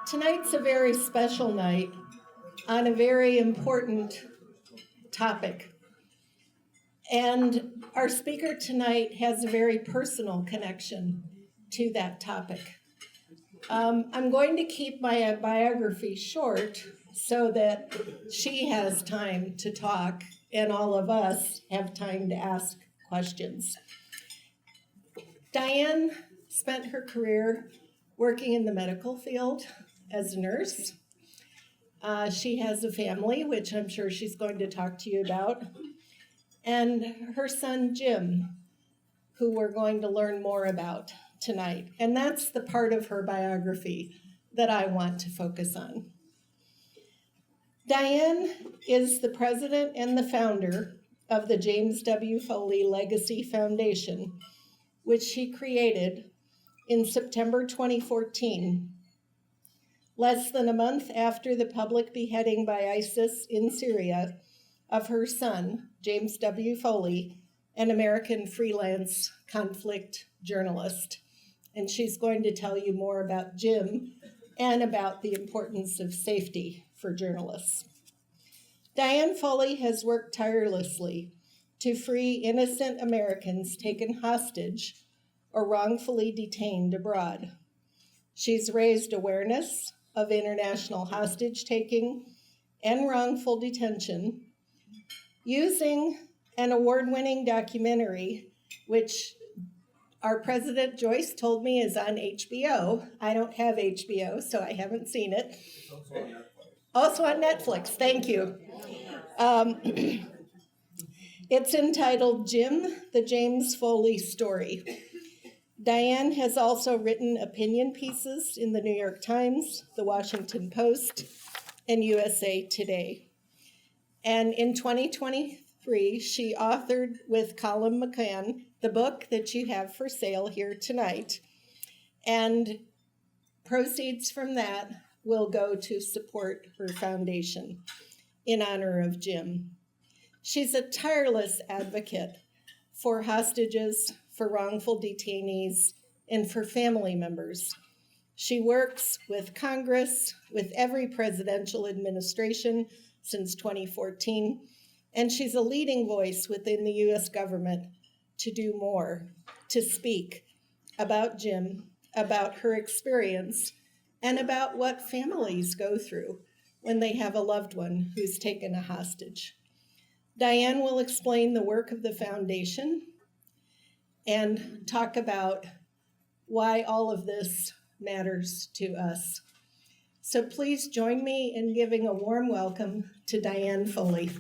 Tonight's a very special night on a very important topic. And our speaker tonight has a very personal connection to that topic. I'm going to keep my biography short so that she has time to talk and all of us have time to ask questions. Diane spent her career working in the medical field as a nurse. She has a family, which I'm sure she's going to talk to you about, and her son, Jim, who we're going to learn more about tonight. And that's the part of her biography that I want to focus on. Diane is the president and the founder of the James W. Foley Legacy Foundation, which she created in September 2014, less than a month after the public beheading by ISIS in Syria of her son, James W. Foley, an American freelance conflict journalist. And she's going to tell you more about Jim and about the importance of safety for journalists. Diane Foley has worked tirelessly to free innocent Americans taken hostage or wrongfully detained abroad. She's raised awareness of international hostage taking and wrongful detention using an award-winning documentary, which our president Joyce told me is on HBO. I don't have HBO, so I haven't seen it. Also on Netflix, thank you. It's entitled Jim, the James Foley Story. Diane has also written opinion pieces in the New York Times, the Washington Post, and USA Today. And in 2023, she authored with Colin McCann the book that you have for sale here tonight. And proceeds from that will go to support her foundation in honor of Jim. She's a tireless advocate for hostages, for wrongful detainees, and for family members. She works with Congress, with every presidential administration since 2014, and she's a leading voice within the U.S. government to do more, to speak about Jim, about her experience, and about what families go through when they have a loved one who's taken a hostage. Diane will explain the work of the foundation and talk about why all of this matters to us. So please join me in giving a warm welcome to Diane Foley.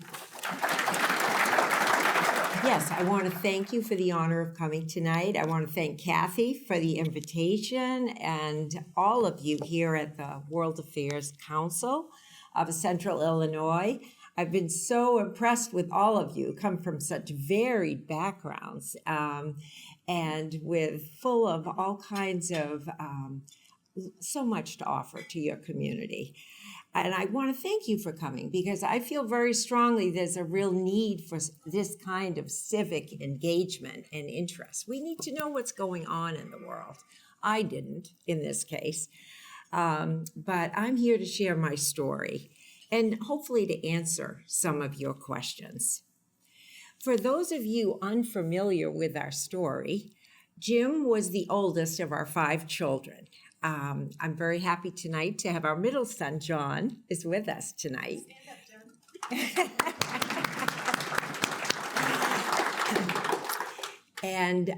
Yes, I want to thank you for the honor of coming tonight. I want to thank Kathy for the invitation and all of you here at the World Affairs Council of Central Illinois. I've been so impressed with all of you, come from such varied backgrounds and with full of all kinds of so much to offer to your community. And I want to thank you for coming because I feel very strongly there's a real need for this kind of civic engagement and interest. We need to know what's going on in the world. I didn't in this case, but I'm here to share my story and hopefully to answer some of your questions. For those of you unfamiliar with our story, Jim was the oldest of our 5 children. I'm very happy tonight to have our middle son, John, is with us tonight. Stand up, John. And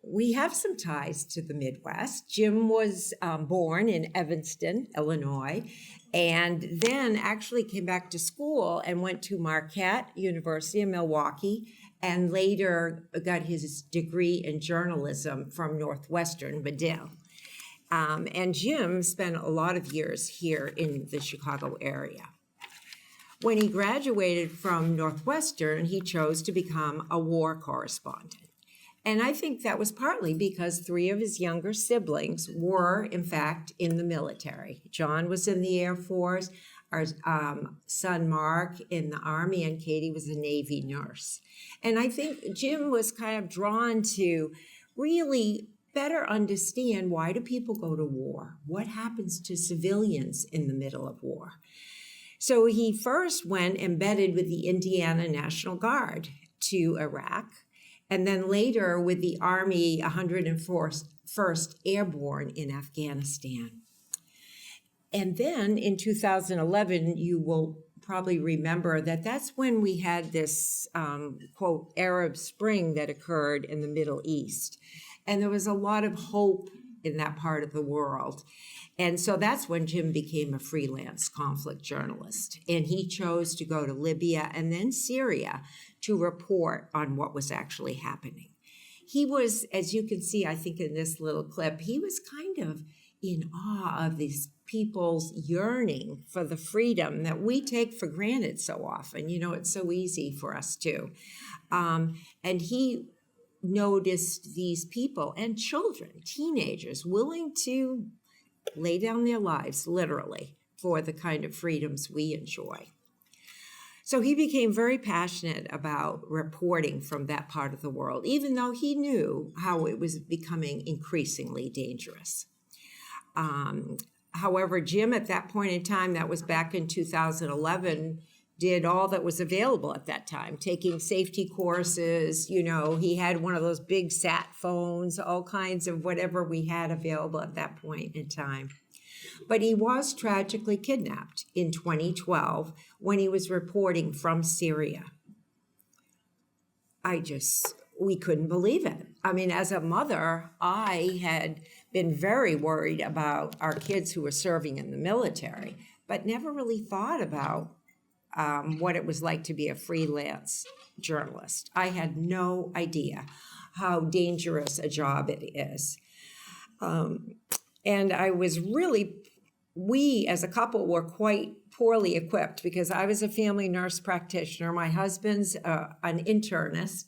we have some ties to the Midwest. Jim was born in Evanston, Illinois, and then actually came back to school and went to Marquette University in Milwaukee, and later got his degree in journalism from Northwestern Medill. And Jim spent a lot of years here in the Chicago area. When he graduated from Northwestern, he chose to become a war correspondent. And I think that was partly because 3 of his younger siblings were, in fact, in the military. John was in the Air Force, our son Mark in the Army, and Katie was a Navy nurse. And I think Jim was kind of drawn to really better understand, why do people go to war? What happens to civilians in the middle of war? So he first went embedded with the Indiana National Guard to Iraq, and then later with the Army 101st Airborne in Afghanistan. And then in 2011, you will probably remember that that's when we had this, quote, Arab Spring that occurred in the Middle East. And there was a lot of hope in that part of the world. And so that's when Jim became a freelance conflict journalist. And he chose to go to Libya and then Syria to report on what was actually happening. He was, as you can see, I think in this little clip, he was kind of in awe of these people's yearning for the freedom that we take for granted so often. You know, it's so easy for us to. And he noticed these people and children, teenagers, willing to lay down their lives, literally, for the kind of freedoms we enjoy. So he became very passionate about reporting from that part of the world, even though he knew how it was becoming increasingly dangerous. However, Jim, at that point in time, that was back in 2011, did all that was available at that time, taking safety courses. You know, he had one of those big sat phones, all kinds of whatever we had available at that point in time. But he was tragically kidnapped in 2012 when he was reporting from Syria. We couldn't believe it. I mean, as a mother, I had been very worried about our kids who were serving in the military, but never really thought about what it was like to be a freelance journalist. I had no idea how dangerous a job it is. And I was really, we as a couple were quite poorly equipped because I was a family nurse practitioner. My husband's an internist.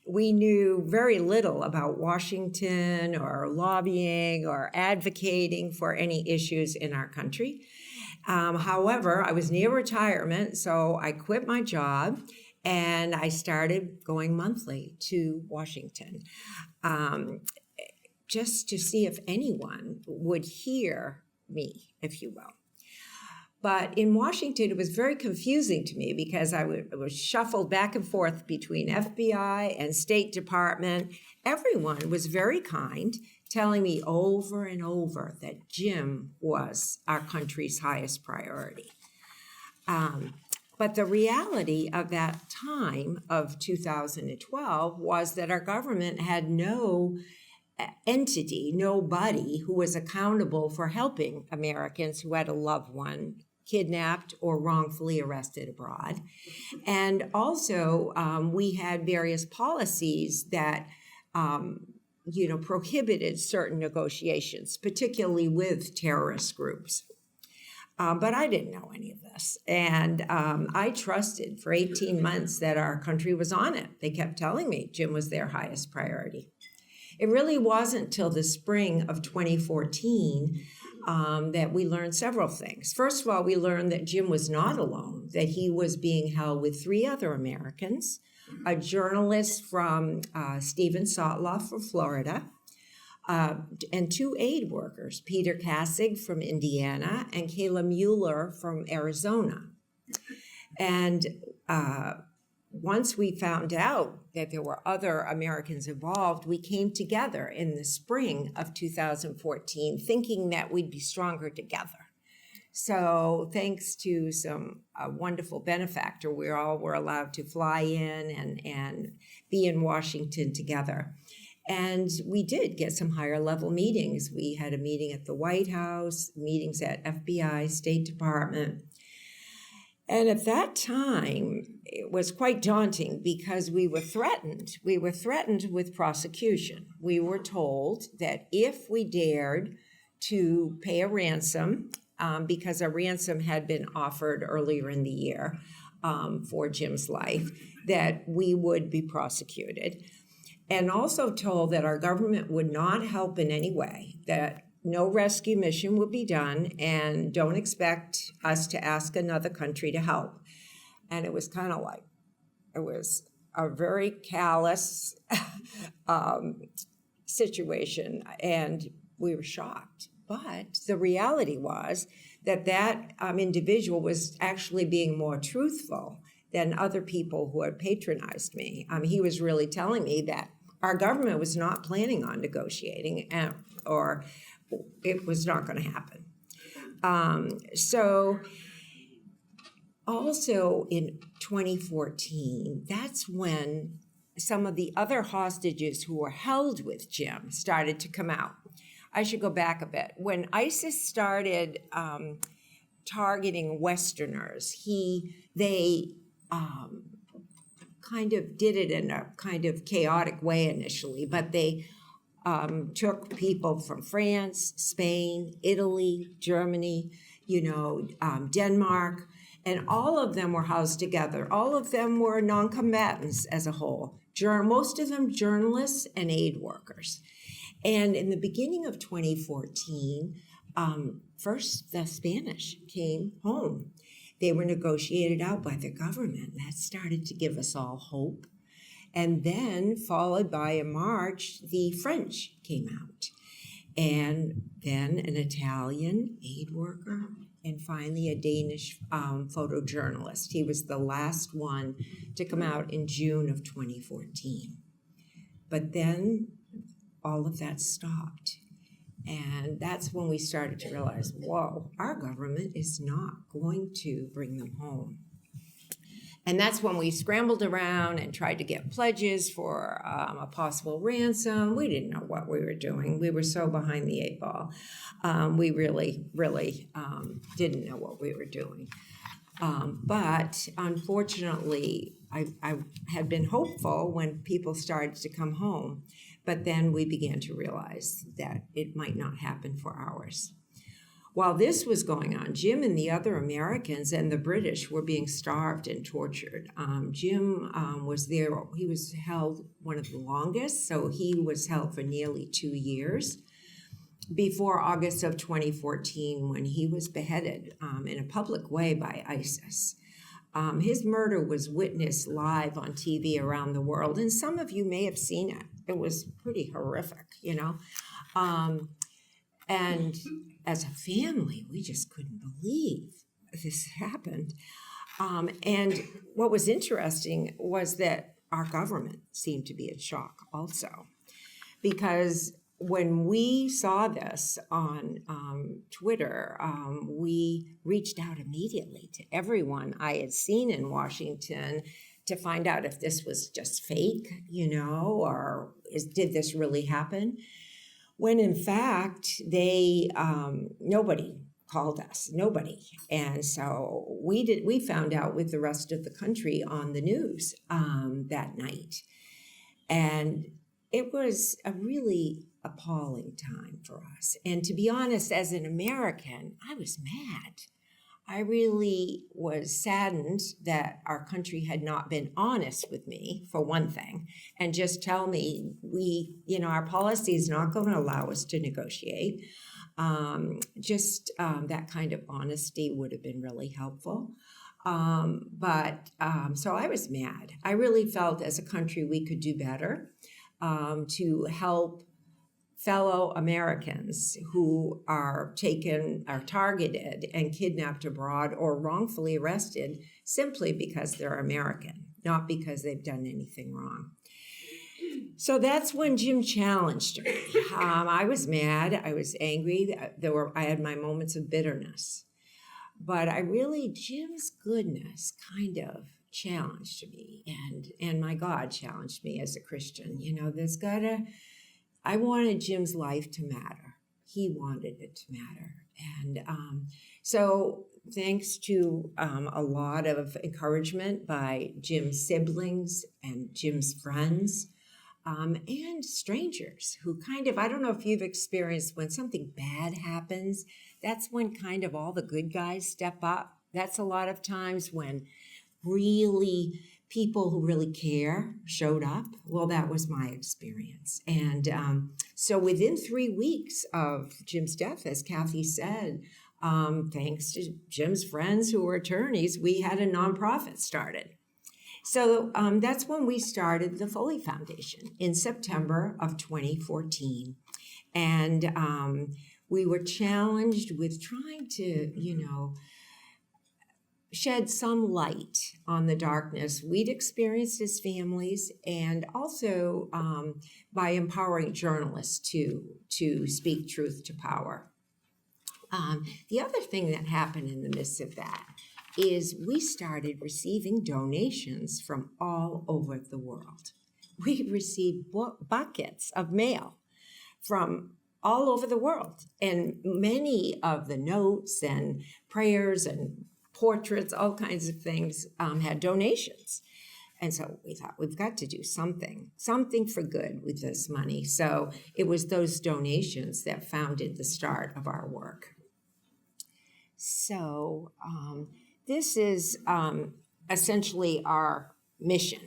We knew very little about Washington or lobbying or advocating for any issues in our country. However, I was near retirement, so I quit my job and I started going monthly to Washington, just to see if anyone would hear me, if you will. But in Washington, it was very confusing to me because I was shuffled back and forth between FBI and State Department. Everyone was very kind, telling me over and over that Jim was our country's highest priority. But the reality of that time of 2012 was that our government had no entity, nobody who was accountable for helping Americans who had a loved one kidnapped or wrongfully arrested abroad. And also, we had various policies that prohibited certain negotiations, particularly with terrorist groups. But I didn't know any of this. And I trusted for 18 months that our country was on it. They kept telling me Jim was their highest priority. It really wasn't till the spring of 2014 that we learned several things. First of all, we learned that Jim was not alone, that he was being held with 3 other Americans, a journalist from Stephen Sotloff from Florida, and 2 aid workers, Peter Kassig from Indiana and Kayla Mueller from Arizona. And once we found out that there were other Americans involved, we came together in the spring of 2014, thinking that we'd be stronger together. So thanks to some wonderful benefactor, we all were allowed to fly in and be in Washington together. And we did get some higher level meetings. We had a meeting at the White House, meetings at FBI, State Department. And at that time, it was quite daunting because we were threatened. We were threatened with prosecution. We were told that if we dared to pay a ransom, because a ransom had been offered earlier in the year for Jim's life, that we would be prosecuted. And also told that our government would not help in any way, that no rescue mission would be done, and don't expect us to ask another country to help. And it was kind of like, it was a very callous situation, and we were shocked. But the reality was that individual was actually being more truthful than other people who had patronized me. He was really telling me that our government was not planning on negotiating, or it was not going to happen. So also in 2014, that's when some of the other hostages who were held with Jim started to come out. I should go back a bit. When ISIS started targeting Westerners, they kind of did it in a kind of chaotic way initially, but they took people from France, Spain, Italy, Germany, Denmark, and all of them were housed together. All of them were non-combatants as a whole. Most of them journalists and aid workers. And in the beginning of 2014, first the Spanish came home. They were negotiated out by the government. That started to give us all hope. And then, followed by in March, the French came out. And then an Italian aid worker, and finally a Danish photojournalist. He was the last one to come out in June of 2014. But then all of that stopped. And that's when we started to realize, whoa, our government is not going to bring them home. And that's when we scrambled around and tried to get pledges for a possible ransom. We didn't know what we were doing. We were so behind the eight ball. We really didn't know what we were doing. But unfortunately, I had been hopeful when people started to come home. But then we began to realize that it might not happen for ours. While this was going on, Jim and the other Americans and the British were being starved and tortured. Jim was there. He was held one of the longest, so he was held for nearly 2 years before August of 2014, when he was beheaded in a public way by ISIS. His murder was witnessed live on TV around the world, and some of you may have seen it. It was pretty horrific, And as a family, we just couldn't believe this happened. And what was interesting was that our government seemed to be in shock also, because when we saw this on Twitter, we reached out immediately to everyone I had seen in Washington to find out if this was just fake, or did this really happen? When in fact, nobody called us, nobody. And so we found out with the rest of the country on the news that night. And it was a really appalling time for us. And to be honest, as an American, I was mad. I really was saddened that our country had not been honest with me, for one thing, and just tell me our policy is not going to allow us to negotiate. That kind of honesty would have been really helpful. So I was mad. I really felt as a country we could do better to help fellow Americans who are targeted and kidnapped abroad or wrongfully arrested simply because they're American, not because they've done anything wrong. So that's when Jim challenged me. I was mad. I was angry. I had my moments of bitterness. But Jim's goodness kind of challenged me, and my God challenged me as a Christian. I wanted Jim's life to matter. He wanted it to matter. And so thanks to a lot of encouragement by Jim's siblings and Jim's friends and strangers who I don't know if you've experienced when something bad happens, that's when kind of all the good guys step up. That's a lot of times when really people who really care showed up. Well, that was my experience. And so within 3 weeks of Jim's death, as Kathy said, thanks to Jim's friends who were attorneys, we had a nonprofit started. So that's when we started the Foley Foundation in September of 2014. And we were challenged with trying to, shed some light on the darkness we'd experienced as families, and also by empowering journalists to speak truth to power. The other thing that happened in the midst of that is we started receiving donations from all over the world. We received buckets of mail from all over the world, and many of the notes and prayers and portraits, all kinds of things, had donations. And so we thought, we've got to do something for good with this money. So it was those donations that founded the start of our work. So this is essentially our mission.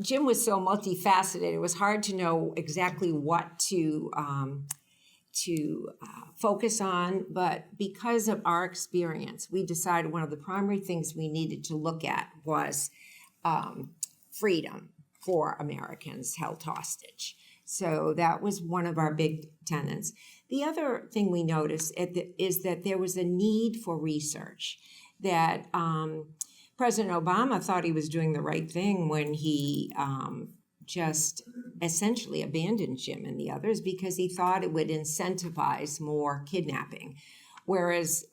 Jim was so multifaceted, it was hard to know exactly what to focus on, but because of our experience, we decided one of the primary things we needed to look at was freedom for Americans held hostage. So that was one of our big tenets. The other thing we noticed is that there was a need for research, that President Obama thought he was doing the right thing when he just essentially abandoned Jim and the others because he thought it would incentivize more kidnapping. Whereas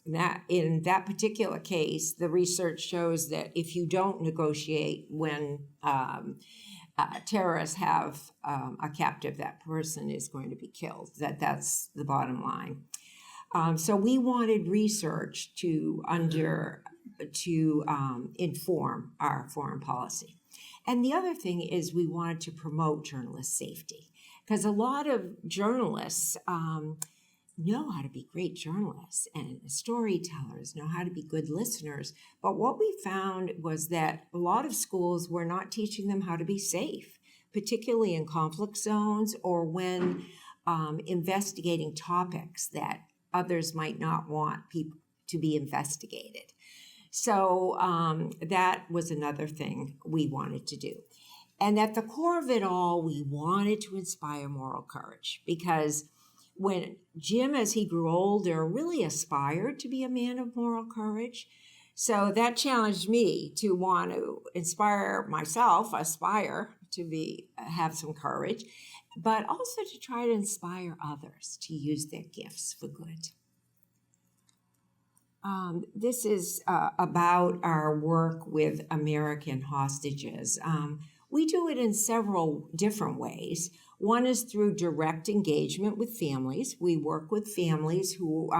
in that particular case, the research shows that if you don't negotiate when terrorists have a captive, that person is going to be killed. That's the bottom line. So we wanted research to inform our foreign policy. And the other thing is we wanted to promote journalist safety, because a lot of journalists know how to be great journalists, and storytellers know how to be good listeners. But what we found was that a lot of schools were not teaching them how to be safe, particularly in conflict zones or when investigating topics that others might not want people to be investigated. So that was another thing we wanted to do. And at the core of it all, we wanted to inspire moral courage, because when Jim, as he grew older, really aspired to be a man of moral courage. So that challenged me to want to inspire myself, aspire to have some courage, but also to try to inspire others to use their gifts for good. This is about our work with American hostages. We do it in several different ways. One is through direct engagement with families. We work with families who,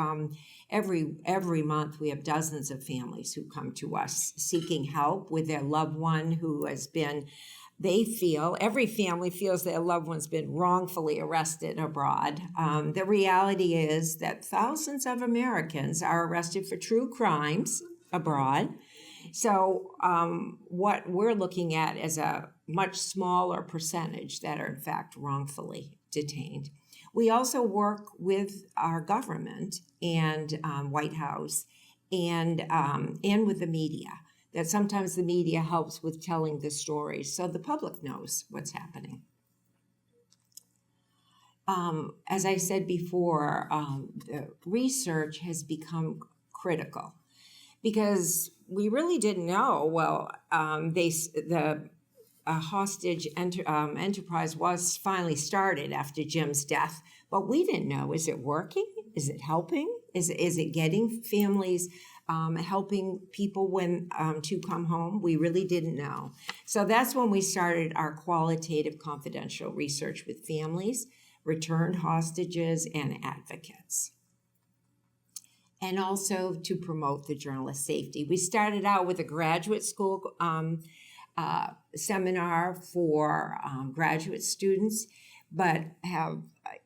every month we have dozens of families who come to us seeking help with their loved one who has been, every family feels their loved one's been wrongfully arrested abroad. The reality is that thousands of Americans are arrested for true crimes abroad. So what we're looking at is a much smaller percentage that are in fact wrongfully detained. We also work with our government and White House and with the media. That sometimes the media helps with telling the stories so the public knows what's happening. As I said before, the research has become critical because we really didn't know. The hostage enterprise was finally started after Jim's death, but we didn't know, is it working? Is it helping? Is it getting families helping people when to come home? We really didn't know. So that's when we started our qualitative confidential research with families, returned hostages, and advocates. And also to promote the journalist safety. We started out with a graduate school seminar for graduate students, but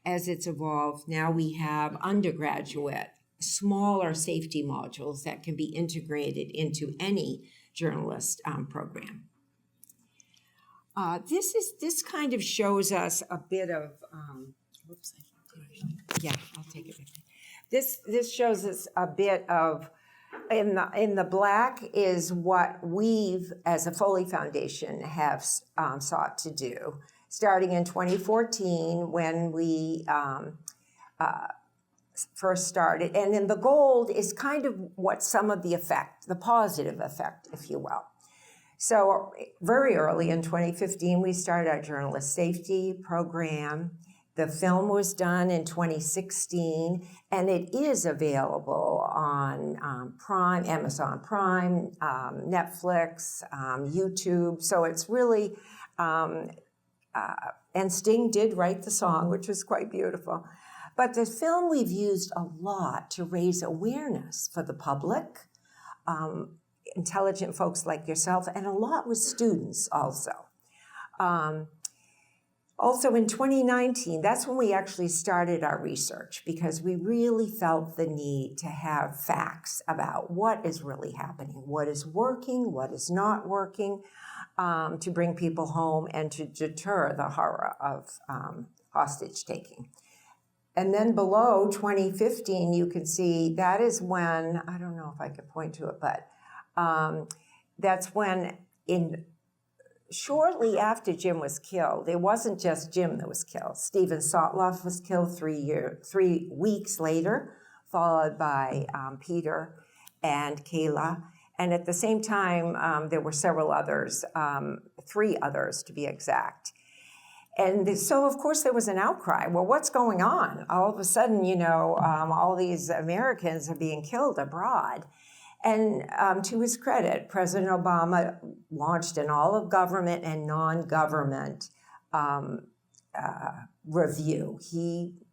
as it's evolved, now we have undergraduate smaller safety modules that can be integrated into any journalist program. This kind of shows us a bit of, I'll take it. This shows us a bit of in the black is what we've, as a Foley Foundation, have sought to do, starting in 2014 when we first started. And in the gold is kind of what some of the effect, the positive effect, if you will. So very early in 2015, we started our journalist safety program. The film was done in 2016, and it is available on Prime, Amazon Prime, Netflix, YouTube. So it's really, and Sting did write the song, which was quite beautiful. But the film we've used a lot to raise awareness for the public, intelligent folks like yourself, and a lot with students also. Also in 2019, that's when we actually started our research, because we really felt the need to have facts about what is really happening, what is working, what is not working, to bring people home and to deter the horror of hostage taking. And then below 2015, you can see that is when, I don't know if I can point to it, but that's when shortly after Jim was killed, it wasn't just Jim that was killed. Stephen Sotloff was killed 3 weeks later, followed by Peter and Kayla. And at the same time, there were several others, 3 others to be exact. And so, of course, there was an outcry. Well, what's going on? All of a sudden, all these Americans are being killed abroad. And to his credit, President Obama launched an all-of-government and non-government review.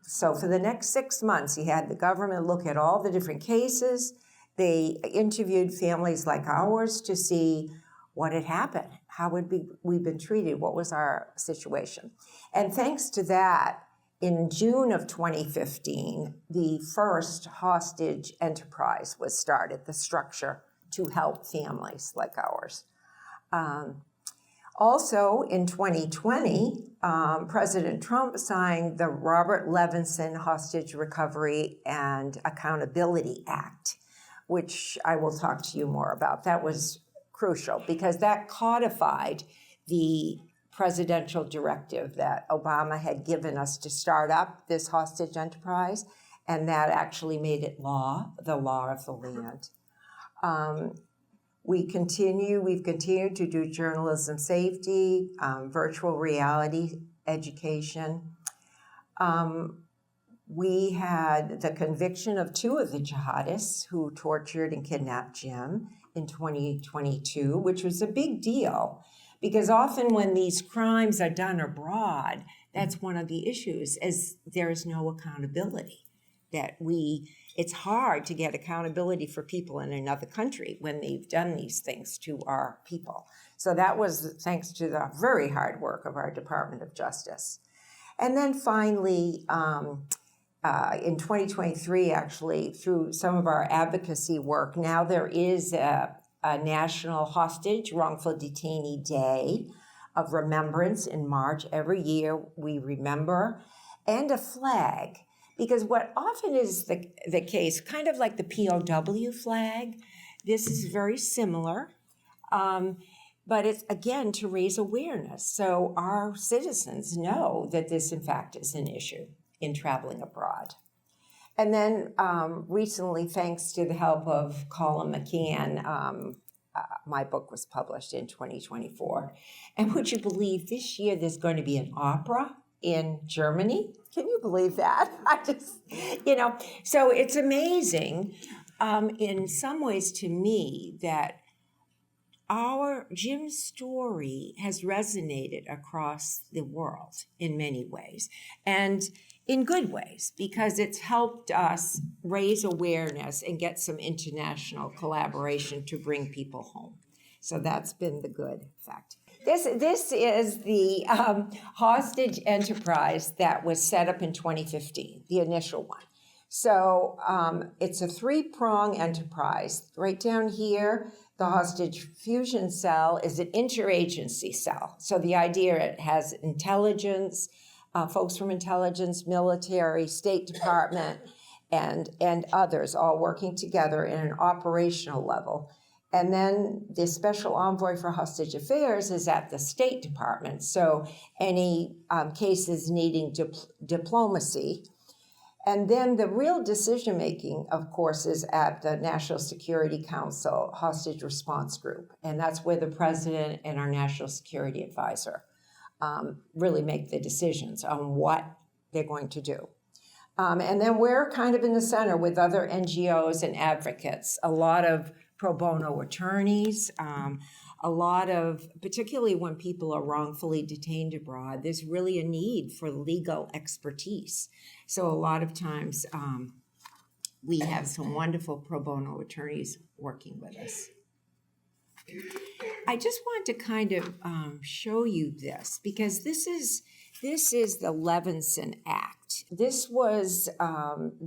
So for the next 6 months, he had the government look at all the different cases. They interviewed families like ours to see what had happened. How would we been treated? What was our situation? And thanks to that, in June of 2015, the first hostage enterprise was started, the structure to help families like ours. Also, in 2020, President Trump signed the Robert Levinson Hostage Recovery and Accountability Act, which I will talk to you more about. That was crucial because that codified the presidential directive that Obama had given us to start up this hostage enterprise, and that actually made it law, the law of the land. We've continued to do journalism safety, virtual reality education. We had the conviction of 2 of the jihadists who tortured and kidnapped Jim in 2022, which was a big deal because often when these crimes are done abroad, that's one of the issues, is there is no accountability. It's hard to get accountability for people in another country when they've done these things to our people. So that was thanks to the very hard work of our Department of Justice. And then finally, in 2023, actually, through some of our advocacy work, now there is a National Hostage Wrongful Detainee Day of Remembrance in March. Every year we remember, and a flag. Because what often is the case, kind of like the POW flag, this is very similar, but it's, again, to raise awareness. So our citizens know that this, in fact, is an issue in traveling abroad. And then recently, thanks to the help of Colin McCann, my book was published in 2024. And would you believe this year there's going to be an opera in Germany? Can you believe that? So it's amazing in some ways to me that Jim's story has resonated across the world in many ways, and in good ways, because it's helped us raise awareness and get some international collaboration to bring people home. So that's been the good fact. This is the hostage enterprise that was set up in 2015, the initial one. So it's a 3-prong enterprise. Right down here, the hostage fusion cell is an interagency cell. So the idea, it has intelligence, folks from intelligence, military, State Department, and others all working together in an operational level. And then the special envoy for hostage affairs is at the State Department. So any cases needing diplomacy. And then the real decision making, of course, is at the National Security Council Hostage Response Group. And that's where the president and our national security advisor really make the decisions on what they're going to do. And then we're kind of in the center with other NGOs and advocates, a lot of pro bono attorneys, a lot of, particularly when people are wrongfully detained abroad, there's really a need for legal expertise. So a lot of times we have some wonderful pro bono attorneys working with us. I just want to kind of show you this because this is the Levinson Act. This was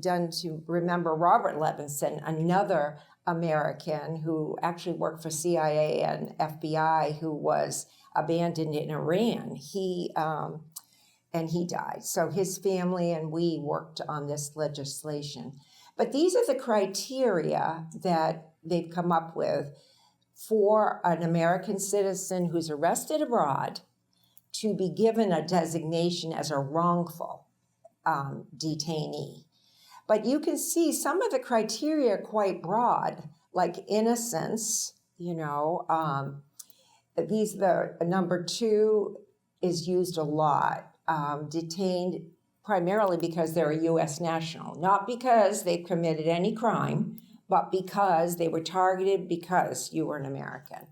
done to remember Robert Levinson, another American who actually worked for CIA and FBI, who was abandoned in Iran. He died. So his family and we worked on this legislation. But these are the criteria that they've come up with for an American citizen who's arrested abroad to be given a designation as a wrongful detainee. But you can see some of the criteria are quite broad, like innocence, the number 2 is used a lot, detained primarily because they're a U.S. national, not because they've committed any crime, but because they were targeted because you were an American.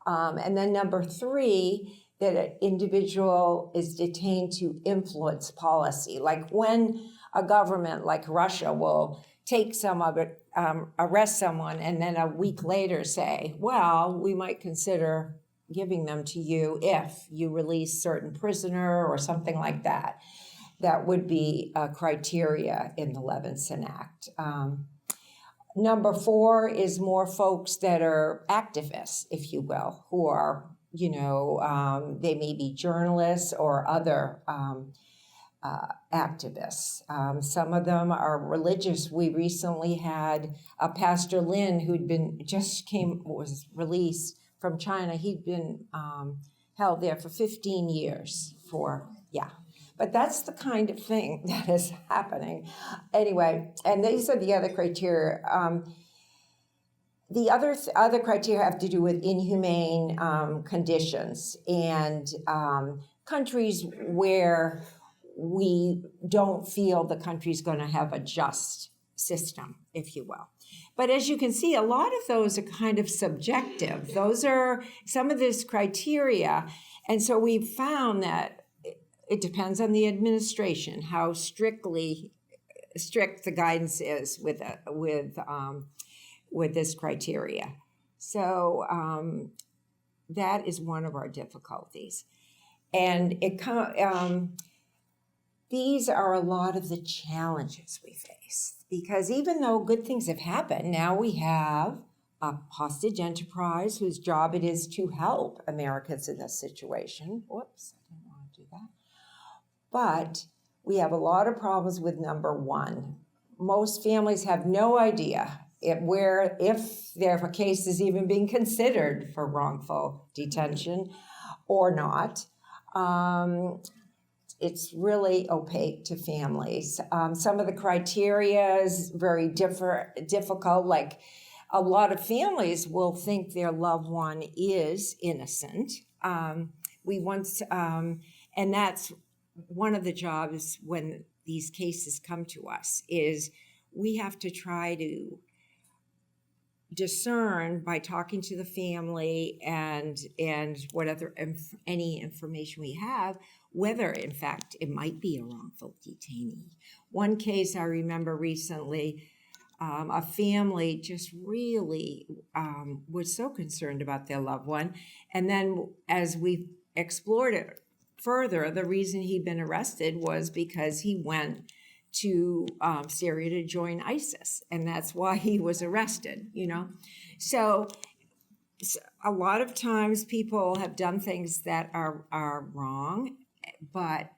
And then number 3, that an individual is detained to influence policy, like when a government like Russia will take some of it, arrest someone, and then a week later say, well, we might consider giving them to you if you release certain prisoner or something like that. That would be a criteria in the Levinson Act. Number 4 is more folks that are activists, if you will, who are, they may be journalists or other activists. Some of them are religious. We recently had a Pastor Lin who'd was released from China. He'd been held there for 15 years But that's the kind of thing that is happening. Anyway, and these are the other criteria. The other criteria have to do with inhumane conditions and countries where we don't feel the country's going to have a just system, if you will. But as you can see, a lot of those are kind of subjective. Those are some of this criteria. And so we've found that it depends on the administration, how strict the guidance is with this criteria. So that is one of our difficulties. And these are a lot of the challenges we face, because even though good things have happened, now we have a hostage enterprise whose job it is to help Americans in this situation. Whoops, I didn't want to do that. But we have a lot of problems with number 1. Most families have no idea if their case is even being considered for wrongful detention or not. It's really opaque to families. Some of the criteria is very difficult. Like a lot of families will think their loved one is innocent. And that's one of the jobs when these cases come to us, is we have to try to discern by talking to the family and whatever any information we have, whether in fact it might be a wrongful detainee. One case I remember recently, a family just really was so concerned about their loved one. And then as we explored it further, the reason he'd been arrested was because he went to Syria to join ISIS, and that's why he was arrested, So a lot of times people have done things that are wrong, but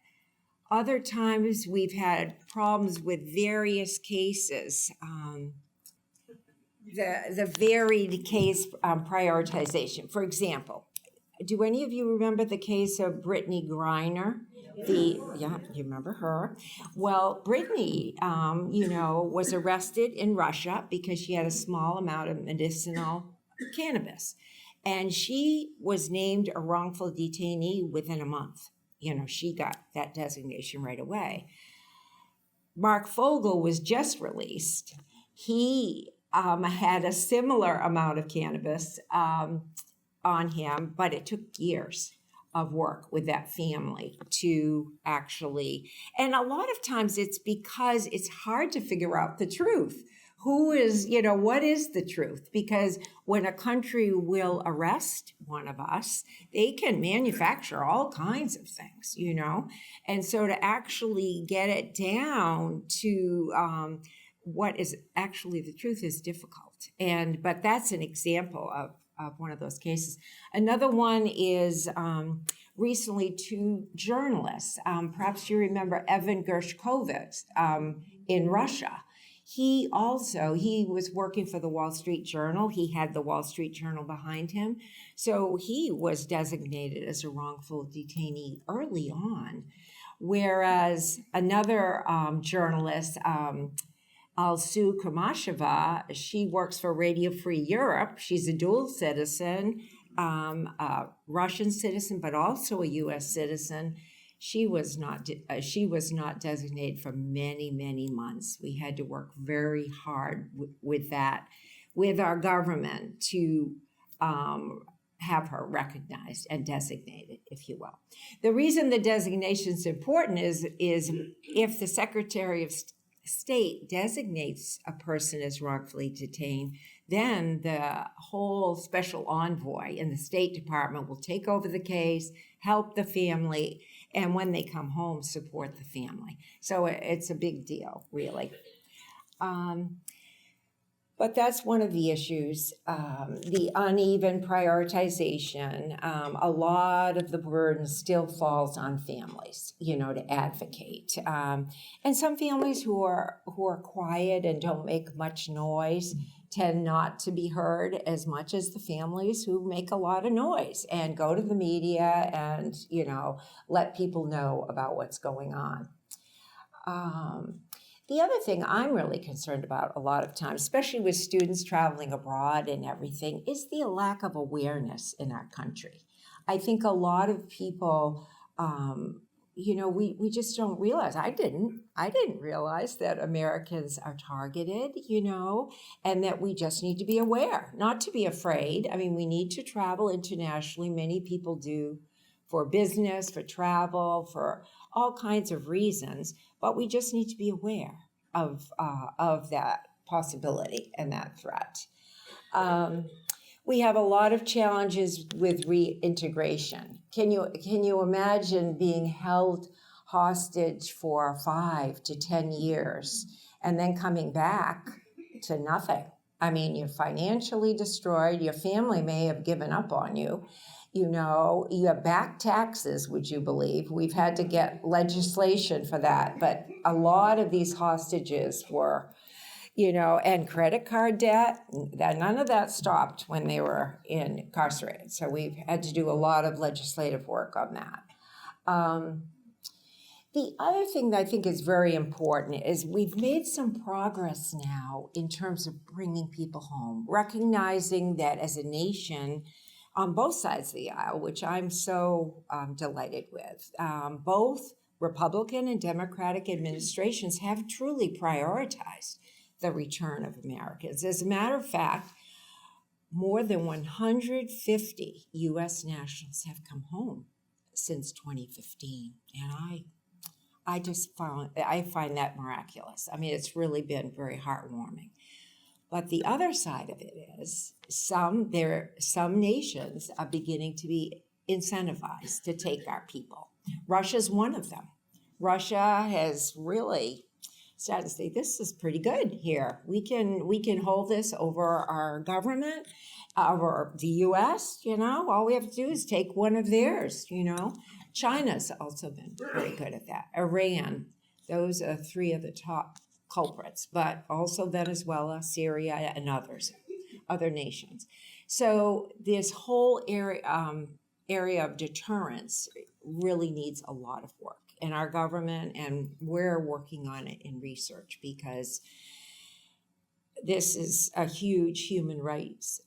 Other times we've had problems with various cases. The varied case prioritization. For example, do any of you remember the case of Brittany Griner? You remember her. Well, Brittany, was arrested in Russia because she had a small amount of medicinal cannabis. And she was named a wrongful detainee within a month. She got that designation right away. Mark Fogel was just released. He had a similar amount of cannabis on him, but it took years of work with that family to actually, and a lot of times it's because it's hard to figure out the truth. What is the truth? Because when a country will arrest one of us, they can manufacture all kinds of things, And so to actually get it down to what is actually the truth is difficult. But that's an example of one of those cases. Another one is recently two journalists. Perhaps you remember Evan Gershkovich in Russia. He was working for the Wall Street Journal. He had the Wall Street Journal behind him. So he was designated as a wrongful detainee early on. Whereas another journalist, Alsu Kamasheva, she works for Radio Free Europe. She's a dual citizen, a Russian citizen, but also a U.S. citizen. She was not designated for many, many months. We had to work very hard with that, with our government to have her recognized and designated, if you will. The reason the designation is important is if the Secretary of State designates a person as wrongfully detained, then the whole special envoy in the State Department will take over the case, help the family, and when they come home, support the family. So it's a big deal, really. But that's one of the issues, the uneven prioritization. A lot of the burden still falls on families, to advocate. And some families who are quiet and don't make much noise tend not to be heard as much as the families who make a lot of noise and go to the media and, let people know about what's going on. The other thing I'm really concerned about a lot of times, especially with students traveling abroad and everything, is the lack of awareness in our country. I think a lot of people, we just don't realize. I didn't realize that Americans are targeted, and that we just need to be aware, not to be afraid. I mean, we need to travel internationally. Many people do for business, for travel, for all kinds of reasons, but we just need to be aware of that possibility and that threat. We have a lot of challenges with reintegration. Can you imagine being held hostage for 5 to 10 years and then coming back to nothing? I mean, you're financially destroyed. Your family may have given up on you. You have back taxes, would you believe? We've had to get legislation for that, but a lot of these hostages were, and credit card debt, none of that stopped when they were incarcerated. So we've had to do a lot of legislative work on that. The other thing that I think is very important is we've made some progress now in terms of bringing people home, recognizing that as a nation, on both sides of the aisle, which I'm so delighted with, both Republican and Democratic administrations have truly prioritized the return of Americans. As a matter of fact, more than 150 U.S. nationals have come home since 2015, and I find that miraculous. I mean, it's really been very heartwarming. But the other side of it is some nations are beginning to be incentivized to take our people. Russia's one of them. Russia has really started to say, this is pretty good here. We can hold this over our government, over the U.S., all we have to do is take one of theirs, China's also been very good at that. Iran, those are three of the top culprits, but also Venezuela, Syria, and other nations. So this whole area of deterrence really needs a lot of work in our government, and we're working on it in research because this is a huge human rights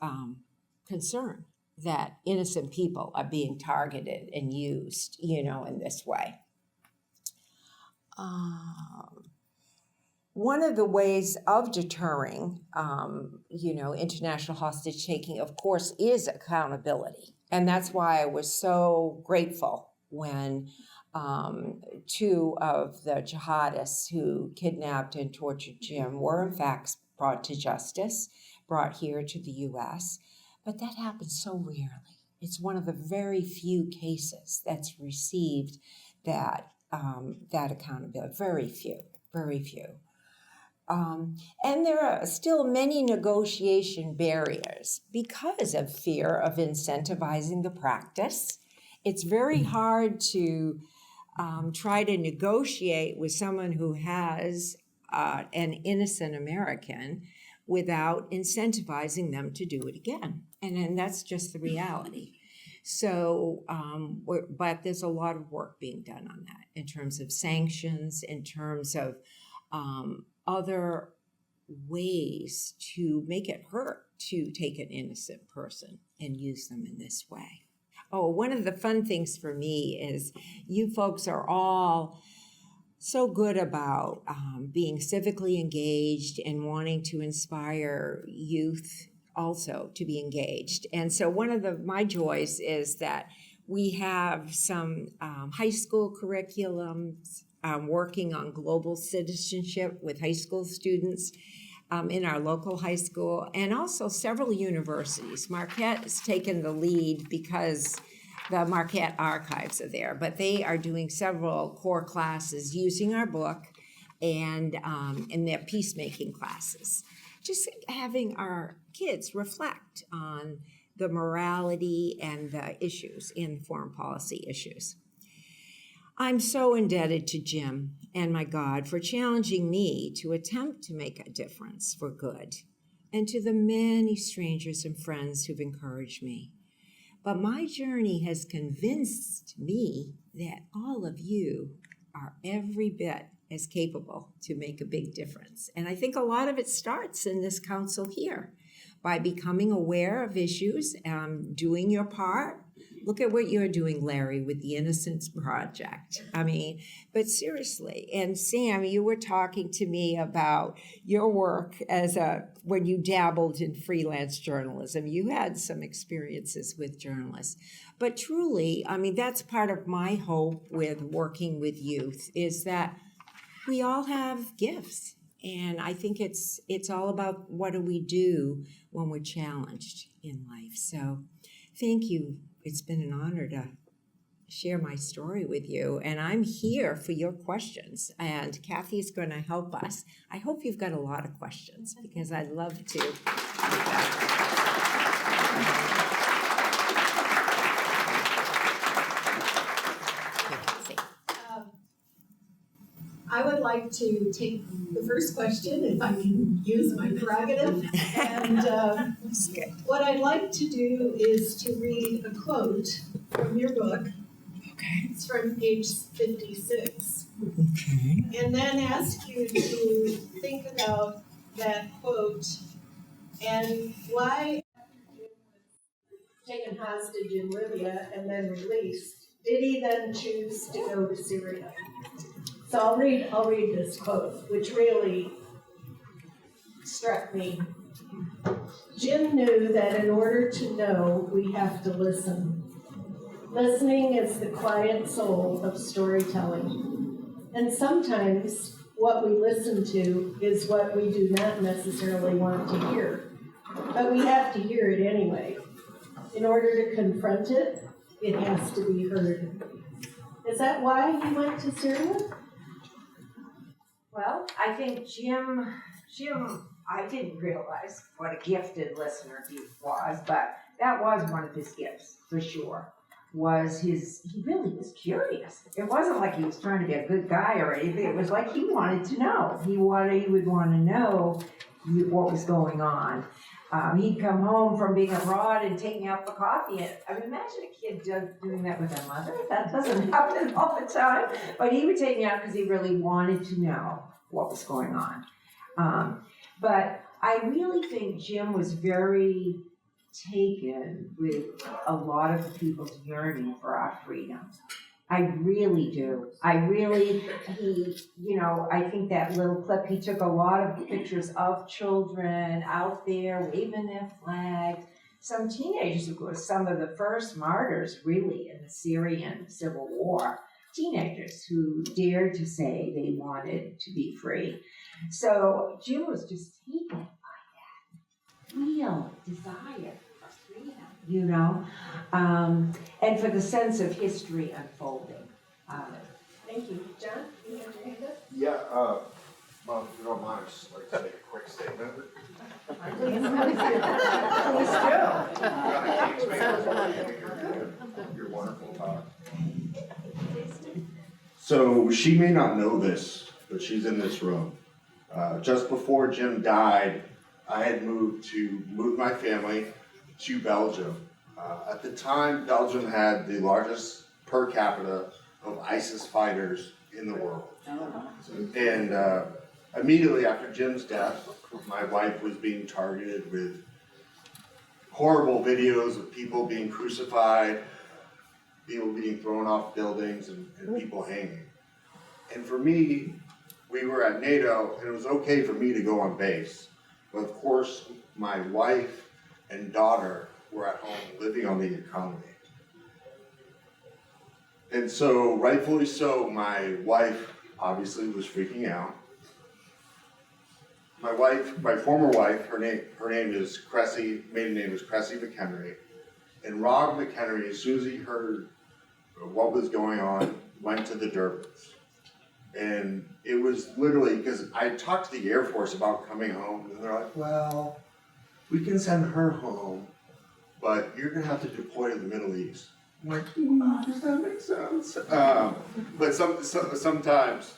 concern that innocent people are being targeted and used, in this way. One of the ways of deterring, international hostage taking, of course, is accountability. And that's why I was so grateful when two of the jihadists who kidnapped and tortured Jim were in fact brought to justice, brought here to the U.S., but that happens so rarely. It's one of the very few cases that's received that accountability. Very few. And there are still many negotiation barriers because of fear of incentivizing the practice. It's very hard to try to negotiate with someone who has an innocent American without incentivizing them to do it again. And that's just the reality. So, but there's a lot of work being done on that in terms of sanctions, in terms of other ways to make it hurt to take an innocent person and use them in this way. Oh, one of the fun things for me is you folks are all so good about being civically engaged and wanting to inspire youth also to be engaged. And so one of my joys is that we have some high school curriculums working on global citizenship with high school students in our local high school, and also several universities. Marquette has taken the lead because the Marquette archives are there, but they are doing several core classes using our book and in their peacemaking classes. Just having our kids reflect on the morality and the issues in foreign policy issues. I'm so indebted to Jim and my God for challenging me to attempt to make a difference for good, and to the many strangers and friends who've encouraged me. But my journey has convinced me that all of you are every bit as capable to make a big difference. And I think a lot of it starts in this council here by becoming aware of issues, doing your part. Look at what you're doing, Larry, with the Innocence Project. But seriously, and Sam, you were talking to me about your work when you dabbled in freelance journalism. You had some experiences with journalists. But truly, that's part of my hope with working with youth, is that we all have gifts. And I think it's all about what do we do when we're challenged in life. So thank you. It's been an honor to share my story with you. And I'm here for your questions. And Kathy's going to help us. I hope you've got a lot of questions because I'd love to. I would like to take the first question, if I can use my prerogative. And what I'd like to do is to read a quote from your book. Okay. It's from page 56. Okay. And then ask you to think about that quote and why taken hostage in Libya and then released, did he then choose to go to Syria? So I'll read this quote, which really struck me. Jim knew that in order to know, we have to listen. Listening is the quiet soul of storytelling. And sometimes what we listen to is what we do not necessarily want to hear. But we have to hear it anyway. In order to confront it, it has to be heard. Is that why he went to Syria? Well, I think Jim, I didn't realize what a gifted listener he was, but that was one of his gifts, for sure. He really was curious. It wasn't like he was trying to be a good guy or anything. It was like he wanted to know. He would want to know what was going on. He'd come home from being abroad and taking out the coffee. And I mean, imagine a kid doing that with their mother. That doesn't happen all the time. But he would take me out because he really wanted to know what was going on. But I really think Jim was very taken with a lot of the people's yearning for our freedom. I really do. I think that little clip, he took a lot of pictures of children out there waving their flags. Some teenagers, of course, some of the first martyrs really in the Syrian civil war, teenagers who dared to say they wanted to be free. So Jim was just taken by that real desire for freedom, and for the sense of history unfolding. Thank you. John, you have your hand up? Yeah, well, if you don't mind, I'd just like to make a quick statement. You're wonderful. So she may not know this, but she's in this room. Just before Jim died, I had moved my family to Belgium. At the time, Belgium had the largest per capita of ISIS fighters in the world. And immediately after Jim's death, my wife was being targeted with horrible videos of people being crucified, people being thrown off buildings, and people hanging. And for me, we were at NATO, and it was okay for me to go on base. But of course, my wife and daughter were at home living on the economy. And so, rightfully so, my wife obviously was freaking out. My former wife, her name is Cressy, maiden name is Cressy McHenry. And Rob McHenry, as soon as he heard what was going on, went to the Durbans. And it was literally, because I talked to the Air Force about coming home, and they're like, well, we can send her home, but you're gonna have to deploy to the Middle East. I'm like, does that make sense? But sometimes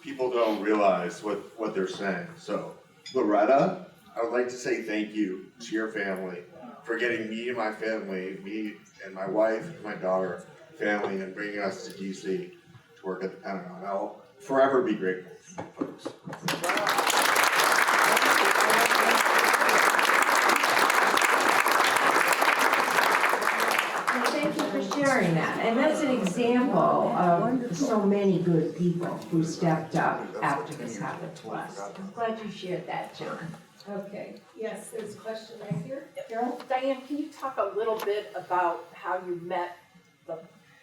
people don't realize what they're saying. So, Loretta, I would like to say thank you to your family for getting me and my family, me and my wife and my daughter, family, and bringing us to DC to work at the Pentagon. I'll forever be grateful, folks. Thank you for sharing that. And that's an example of so many good people who stepped up after this happened to us. I'm glad you shared that, John. Okay. Yes, there's a question right here. Carol? Diane, can you talk a little bit about how you met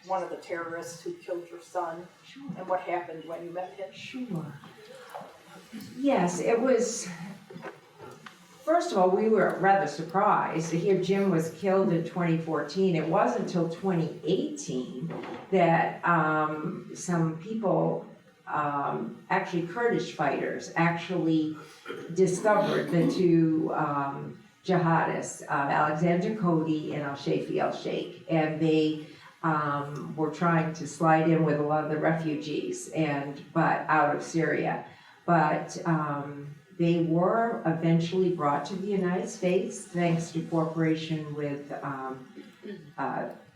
one of the terrorists who killed your son? Sure. And what happened when you met him? Sure. Yes, it was, first of all, we were rather surprised to hear Jim was killed in 2014. It wasn't until 2018 that some people, actually Kurdish fighters, actually discovered the two jihadists, Alexander Cody and Al-Shafii al-Sheikh, and they were trying to slide in with a lot of the refugees, but out of Syria. But they were eventually brought to the United States thanks to cooperation with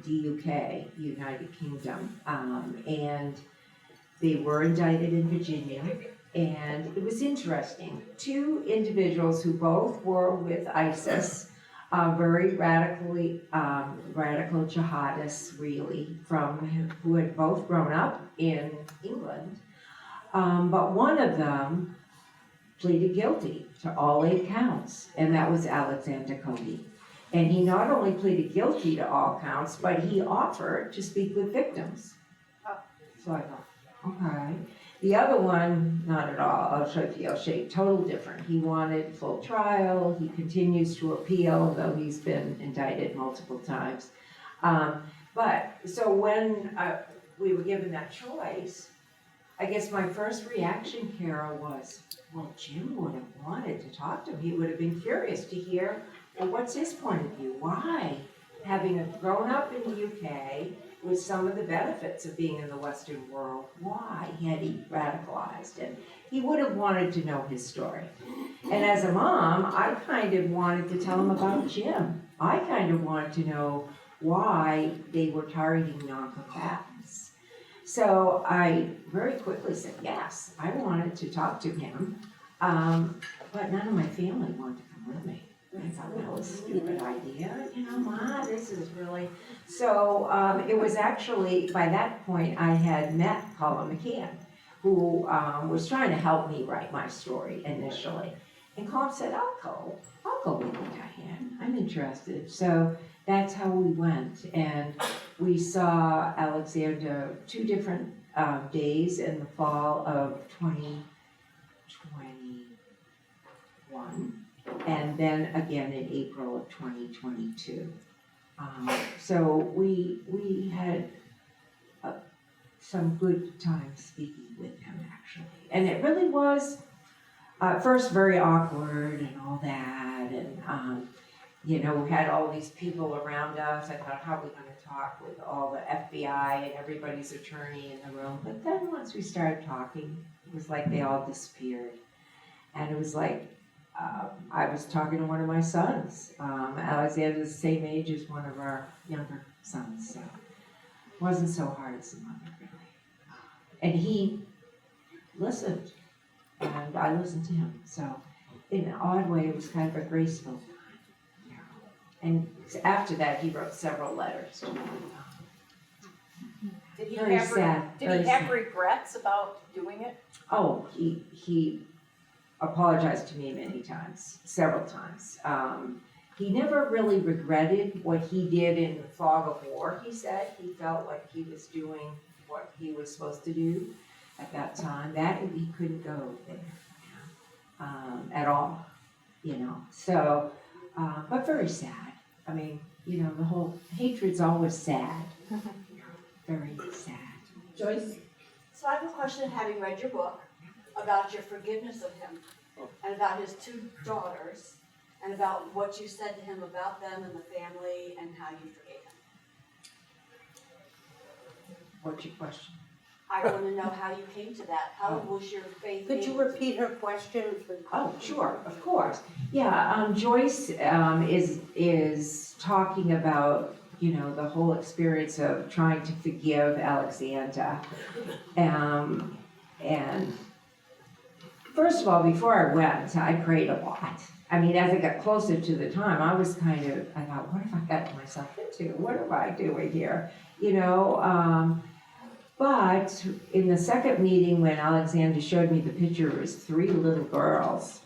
the UK, United Kingdom, and they were indicted in Virginia. And it was interesting. Two individuals who both were with ISIS, very radical jihadists, really, who had both grown up in England. But one of them pleaded guilty to all 8 counts, and that was Alexander Cody. And he not only pleaded guilty to all counts, but he offered to speak with victims. So I thought, okay. The other one, not at all. Al-Shafii al-Sheikh, total different. He wanted full trial. He continues to appeal, though he's been indicted multiple times. But so when we were given that choice, I guess my first reaction, Carol, was, well, Jim would have wanted to talk to him. He would have been curious to hear, well, what's his point of view? Why? Having grown up in the UK with some of the benefits of being in the Western world, why had he radicalized? And he would have wanted to know his story. And as a mom, I kind of wanted to tell him about Jim. I kind of wanted to know why they were targeting non-combatants. So I very quickly said, yes, I wanted to talk to him, but none of my family wanted to come with me. I thought that was a stupid idea, Ma, this is really... So it was actually, by that point, I had met Colin McCann, who was trying to help me write my story initially. And Colin said, I'll go with you, Diane, I'm interested. So that's how we went, and we saw Alexander 2 different days in the fall of 2021, and then again in April of 2022. So we had some good time speaking with him, actually. And it really was, at first, very awkward and all that, and we had all these people around us. I thought, how are we going to talk with all the FBI and everybody's attorney in the room? But then once we started talking, it was like they all disappeared. And it was like I was talking to one of my sons. Alexander's the same age as one of our younger sons, so it wasn't so hard as a mother, really. And he listened, and I listened to him. So in an odd way, it was kind of a graceful time. And after that, he wrote several letters to me. Did he Very have, sad, did very he have sad. regrets about doing it? Oh, he apologized to me many times, several times. He never really regretted what he did in the fog of war, he said. He felt like he was doing what he was supposed to do at that time. That he couldn't go there at all, So, but very sad. I mean, the whole hatred's always sad. Very sad. Joyce? So I have a question, having read your book, about your forgiveness of him, and about his 2 daughters, and about what you said to him about them and the family, and how you forgave him. What's your question? I want to know how you came to that. How was your faith? Could you repeat her question? Oh, sure, of course. Yeah, Joyce is talking about, the whole experience of trying to forgive Alexander. And first of all, before I went, I prayed a lot. I mean, as I got closer to the time, I thought, what have I gotten myself into? What am I doing here? But in the second meeting, when Alexander showed me the picture of his 3 little girls,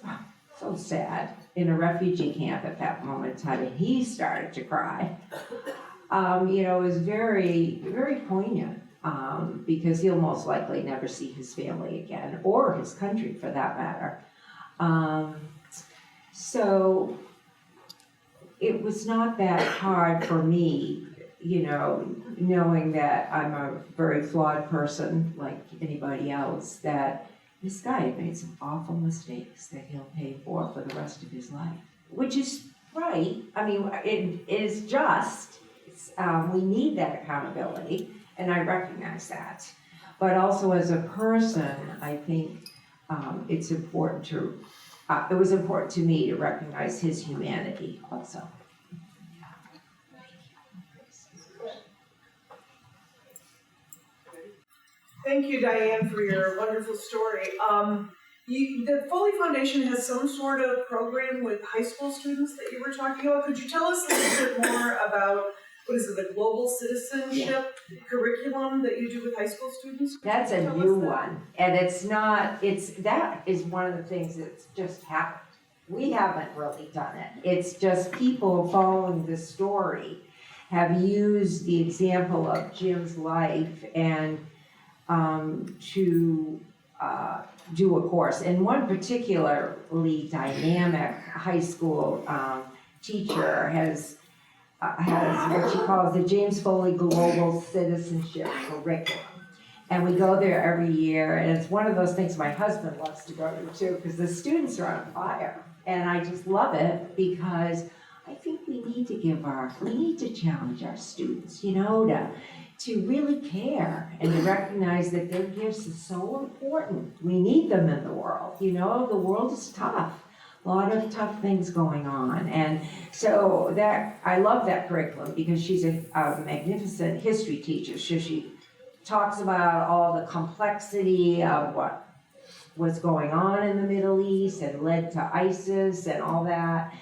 so sad, in a refugee camp at that moment in time, and he started to cry. It was very, very poignant, because he'll most likely never see his family again, or his country for that matter. So it was not that hard for me, knowing that I'm a very flawed person like anybody else, that this guy had made some awful mistakes that he'll pay for the rest of his life, which is right. I mean, it is just. We need that accountability, and I recognize that. But also as a person, I think it's important to, it was important to me to recognize his humanity also. Thank you, Diane, for your wonderful story. The Foley Foundation has some sort of program with high school students that you were talking about. Could you tell us a little bit more about, the global citizenship curriculum that you do with high school students? That's a new one, and that is one of the things that's just happened. We haven't really done it. It's just people following this story have used the example of Jim's life and to do a course. And one particularly dynamic high school teacher has what she calls the James Foley Global Citizenship Curriculum. And we go there every year, and it's one of those things my husband loves to go to too, because the students are on fire. And I just love it because I think we need to challenge our students, to really care and to recognize that their gifts are so important. We need them in the world, the world is tough. A lot of tough things going on. And so I love that curriculum because she's a magnificent history teacher. So she talks about all the complexity of what was going on in the Middle East and led to ISIS and all that.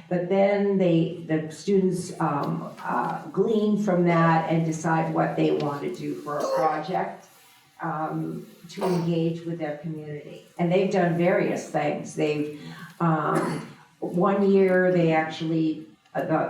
But then the students glean from that and decide what they want to do for a project to engage with their community. And they've done various things. One year they actually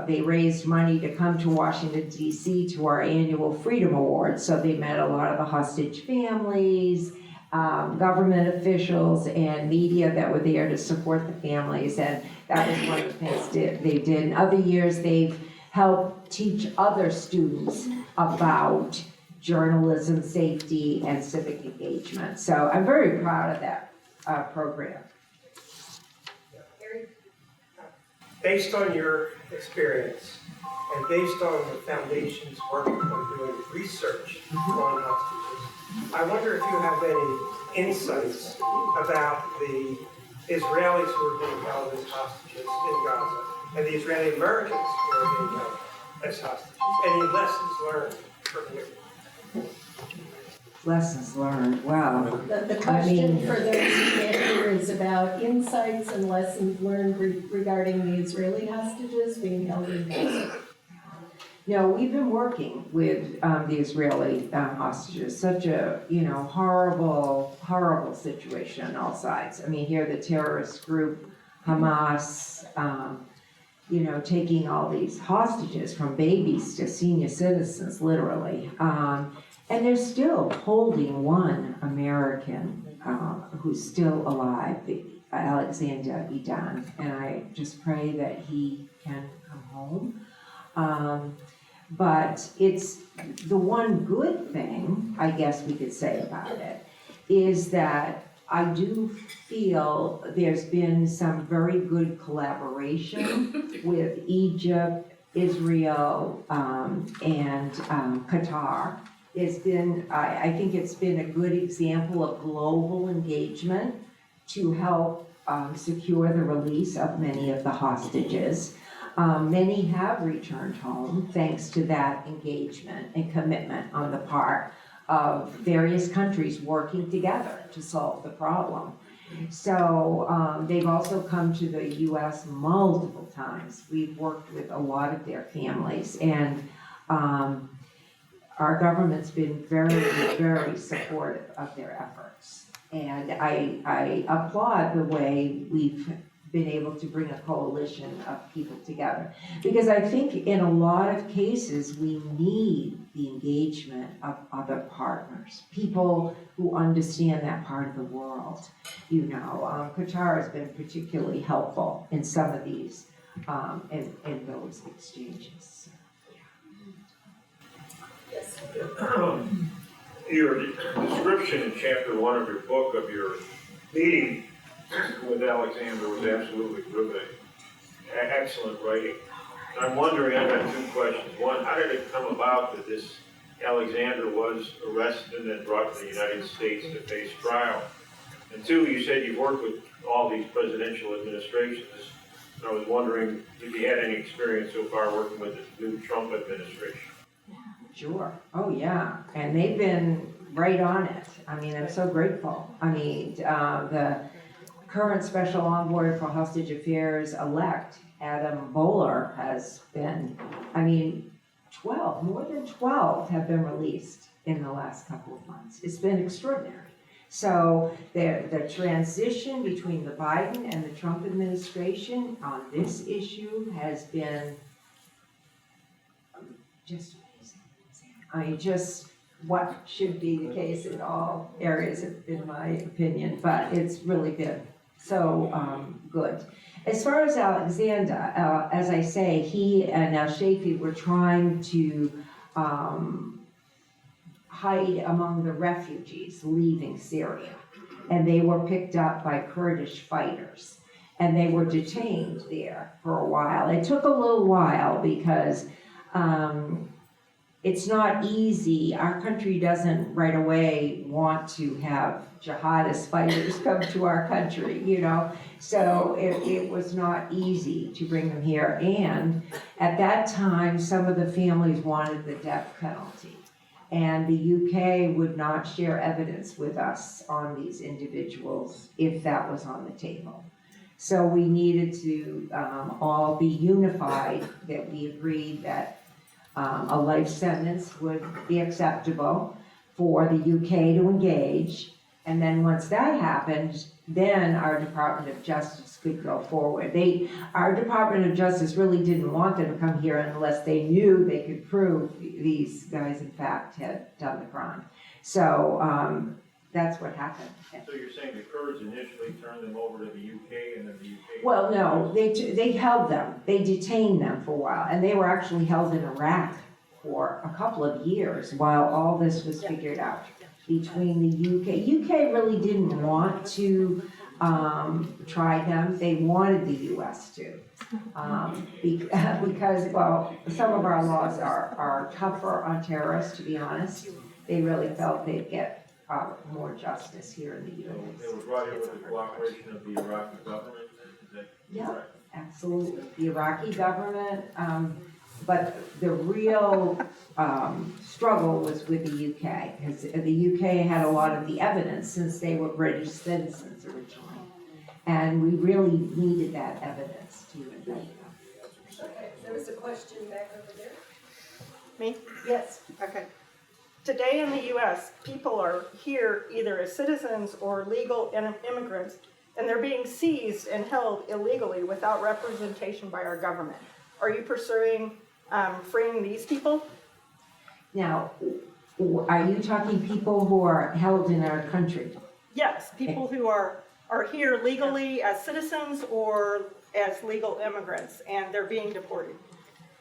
they raised money to come to Washington, D.C. to our annual Freedom Awards. So they met a lot of the hostage families, government officials, and media that were there to support the families. And that was one of the things they did. In other years, they've helped teach other students about journalism, safety, and civic engagement. So I'm very proud of that program. Based on your experience and based on the Foundation's work on doing research on hostages, I wonder if you have any insights about the Israelis who are being held as hostages in Gaza and the Israeli Americans who are being held as hostages. Any lessons learned from here? Lessons learned, wow. The question for those who can't hear is about insights and lessons learned regarding the Israeli hostages being held in Gaza. No, we've been working with the Israeli hostages. Such a horrible, horrible situation on all sides. I mean, here the terrorist group Hamas, taking all these hostages from babies to senior citizens, literally. And they're still holding one American who's still alive, Alexander Idan, and I just pray that he can come home. But it's the one good thing, I guess we could say about it, is that I do feel there's been some very good collaboration with Egypt, Israel, and Qatar. I think it's been a good example of global engagement to help secure the release of many of the hostages. Many have returned home thanks to that engagement and commitment on the part of various countries working together to solve the problem. So they've also come to the U.S. multiple times. We've worked with a lot of their families, and our government's been very, very supportive of their efforts. And I applaud the way we've been able to bring a coalition of people together. Because I think in a lot of cases, we need the engagement of other partners, people who understand that part of the world. Qatar has been particularly helpful in some of these, in those exchanges. Your description in chapter 1 of your book of your meeting with Alexander was absolutely riveting. Excellent writing. I'm wondering, I've got two questions. One, how did it come about that this Alexander was arrested and brought to the United States to face trial? And two, you said you've worked with all these presidential administrations. And I was wondering if you had any experience so far working with the new Trump administration. Sure. Oh, yeah. And they've been right on it. I mean, I'm so grateful. I mean, the current Special Envoy for Hostage Affairs elect, Adam Bowler, has been, more than 12 have been released in the last couple of months. It's been extraordinary. So the transition between the Biden and the Trump administration on this issue has been just just what should be the case in all areas, in my opinion, but it's really been so good. As far as Alexander, as I say, he and Al Shafi were trying to hide among the refugees leaving Syria. And they were picked up by Kurdish fighters. And they were detained there for a while. It took a little while because it's not easy. Our country doesn't right away want to have jihadist fighters come to our country, you know? So it was not easy to bring them here. And at that time, some of the families wanted the death penalty. And the UK would not share evidence with us on these individuals if that was on the table. So we needed to all be unified, that we agreed that a life sentence would be acceptable for the UK to engage. And then once that happened, then our Department of Justice could go forward. Our Department of Justice really didn't want them to come here unless they knew they could prove these guys in fact had done the crime. So that's what happened. So you're saying the Kurds initially turned them over to the UK and then the UK? Well, no, they held them, they detained them for a while, and they were actually held in Iraq for a couple of years while all this was figured out between the UK. UK really didn't want to try them, they wanted the US to. Because, well, some of our laws are tougher on terrorists, to be honest. They really felt they'd get more justice here in the So United they were brought in with the cooperation of the Iraqi government, is that Yeah. correct? Absolutely, the Iraqi government, but the real struggle was with the UK, because the UK had a lot of the evidence since they were British citizens originally. And we really needed that evidence to indict them. Okay, there was a question back over there. Me? Yes. Okay. Today in the US, people are here either as citizens or legal immigrants, and they're being seized and held illegally without representation by our government. Are you pursuing freeing these people? Now, are you talking people who are held in our country? Yes, people who are here legally as citizens or as legal immigrants, and they're being deported.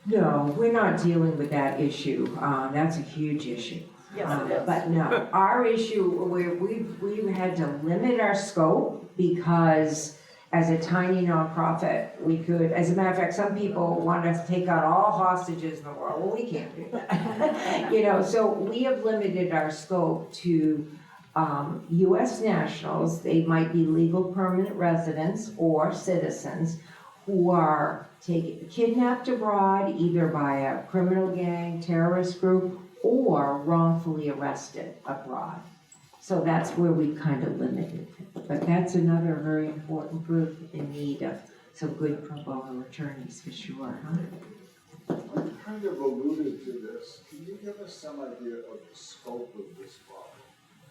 No, we're not dealing with that issue. That's a huge issue. Yes, it is. But no, our issue, we've had to limit our scope because as a tiny nonprofit, we could, as a matter of fact, some people want us to take out all hostages in the world. Well, we can't do that. You know, so we have limited our scope to US nationals. They might be legal permanent residents or citizens who are kidnapped abroad either by a criminal gang, terrorist group, or wrongfully arrested abroad. So that's where we kind of limited it. But that's another very important group in need of some good pro bono attorneys for sure, huh? You kind of alluded to this. Can you give us some idea of the scope of this problem?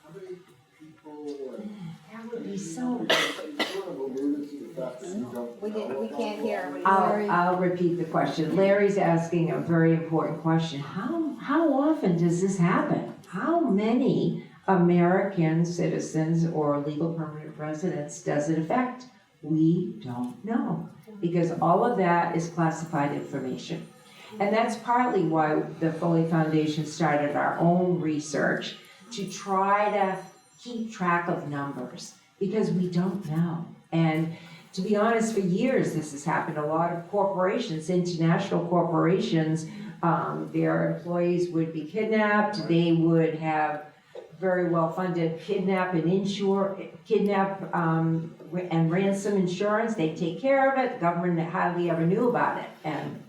How many people and? That would be so. You sort of alluded to the fact that you don't know. We can't hear. I'll repeat the question. Larry's asking a very important question. How often does this happen? How many American citizens or legal permanent residents does it affect? We don't know, because all of that is classified information. And that's partly why the Foley Foundation started our own research to try to keep track of numbers, because we don't know. And to be honest, for years this has happened. A lot of corporations, international corporations, their employees would be kidnapped. They would have very well-funded kidnap and ransom insurance. They take care of it. The government hardly ever knew about it. And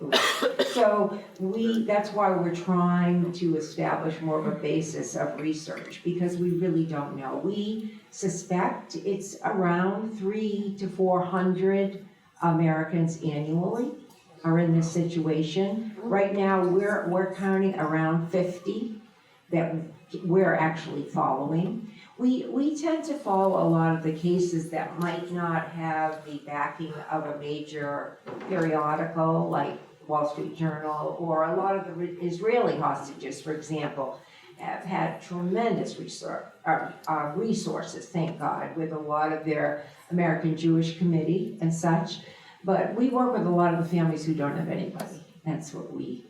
so that's why we're trying to establish more of a basis of research, because we really don't know. We suspect it's around 300 to 400 Americans annually are in this situation. Right now, we're counting around 50 that we're actually following. We tend to follow a lot of the cases that might not have the backing of a major periodical like Wall Street Journal, or a lot of the Israeli hostages, for example, have had tremendous resources, thank God, with a lot of their American Jewish Committee and such. But we work with a lot of the families who don't have anybody. That's what we,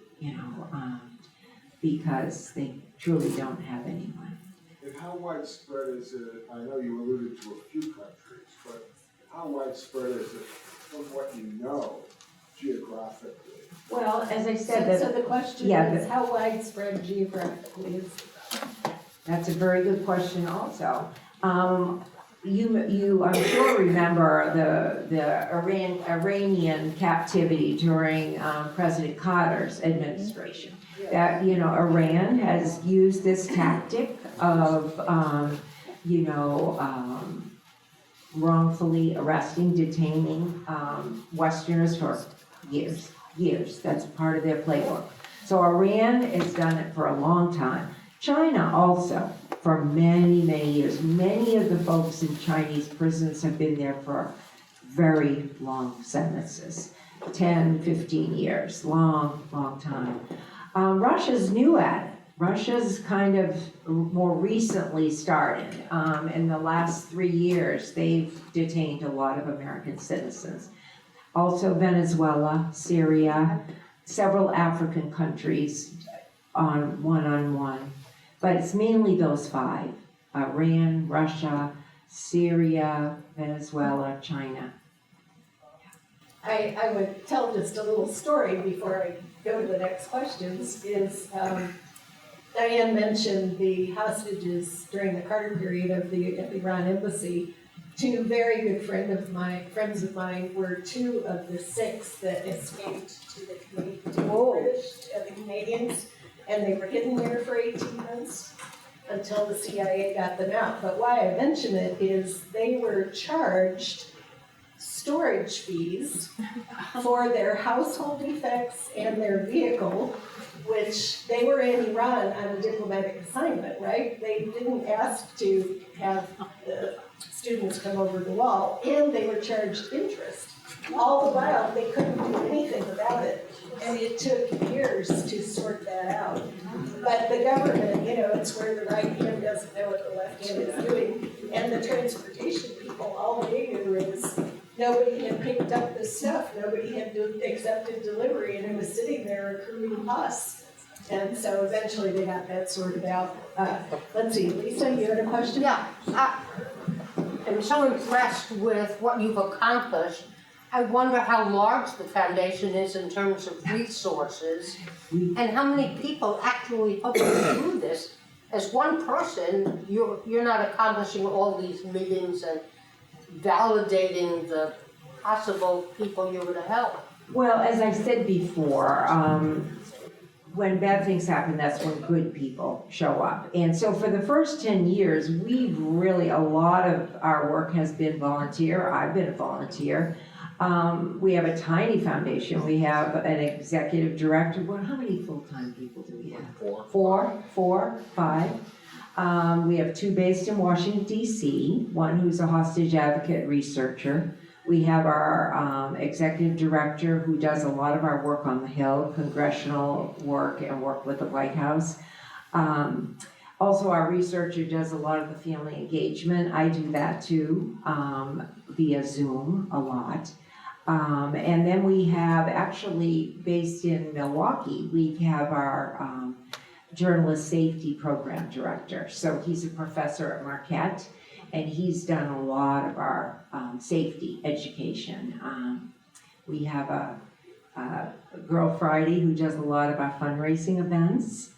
because they truly don't have anyone. And how widespread is it, I know you alluded to a few countries, but how widespread is it from what you know geographically? Well, as I said, So the question yeah, is, how widespread geographically is it? that's a very good question also. You, I'm sure remember the Iranian captivity during President Carter's administration. That, Iran has used this tactic of, wrongfully arresting, detaining Westerners for years. That's part of their playbook. So Iran has done it for a long time. China also, for many, many years. Many of the folks in Chinese prisons have been there for very long sentences, 10, 15 years, long time. Russia's new at it. Russia's kind of more recently started. In the last 3 years, they've detained a lot of American citizens. Also Venezuela, Syria, several African countries on one. But it's mainly those 5, Iran, Russia, Syria, Venezuela, China. I would tell just a little story before I go to the next questions, is Diane mentioned the hostages during the Carter period of the Iran embassy. 2 very good friends of mine were 2 of the 6 that escaped to the Canadians, and they were hidden there for 18 months until the CIA got them out. But why I mention it is they were charged storage fees for their household effects and their vehicle, which they were in Iran on a diplomatic assignment, right? They didn't ask to have the students come over the wall, and they were charged interest. All the while, they couldn't do anything about it, and it took years to sort that out. But the government, it's where the right hand doesn't know what the left hand is doing, and the transportation people, all they knew is nobody had picked up the stuff, nobody had accepted delivery, and it was sitting there accruing costs. And so eventually they got that sorted out. Let's see, Lisa, you had a question? Yeah, I'm so impressed with what you've accomplished. I wonder how large the foundation is in terms of resources and how many people actually help you do this. As one person, you're not accomplishing all these meetings and validating the possible people you're going to help. Well, as I said before, when bad things happen, that's when good people show up. And so for the first 10 years, a lot of our work has been volunteer. I've been a volunteer. We have a tiny foundation. We have an executive director. Well, how many full-time people do we have? 4, 5. We have 2 based in Washington, D.C., one who's a hostage advocate researcher. We have our executive director who does a lot of our work on the Hill, congressional work, and work with the White House. Also, our researcher does a lot of the family engagement. I do that too, via Zoom a lot. And then we have, actually based in Milwaukee, we have our journalist safety program director. So he's a professor at Marquette, and he's done a lot of our safety education. We have a Girl Friday who does a lot of our fundraising events.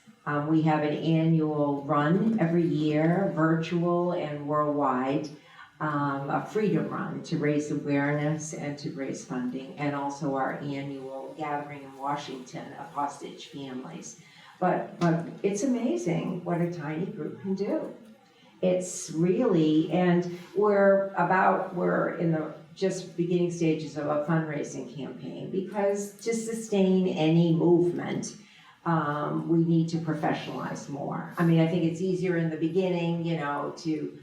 We have an annual run every year, virtual and worldwide, a freedom run to raise awareness and to raise funding, and also our annual gathering in Washington of hostage families. But it's amazing what a tiny group can do. It's really, and we're in the just beginning stages of a fundraising campaign, because to sustain any movement, we need to professionalize more. I mean, I think it's easier in the beginning, to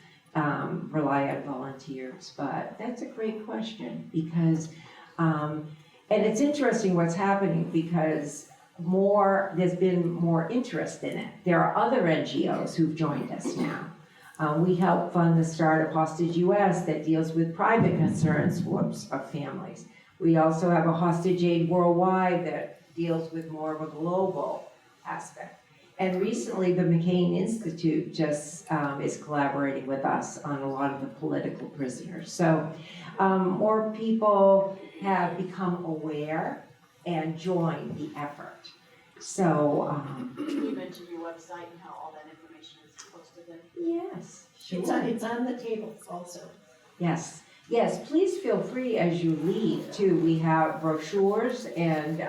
rely on volunteers, but that's a great question, because, and it's interesting what's happening, because there's been more interest in it. There are other NGOs who've joined us now. We help fund the start of Hostage US that deals with private concerns of families. We also have a Hostage Aid Worldwide that deals with more of a global aspect. And recently, the McCain Institute just is collaborating with us on a lot of the political prisoners. So more people have become aware and joined the effort. So, You mentioned your website and how all that information is posted there. yes, sure. It's on the tables also. Yes, yes, please feel free as you leave too. We have brochures and,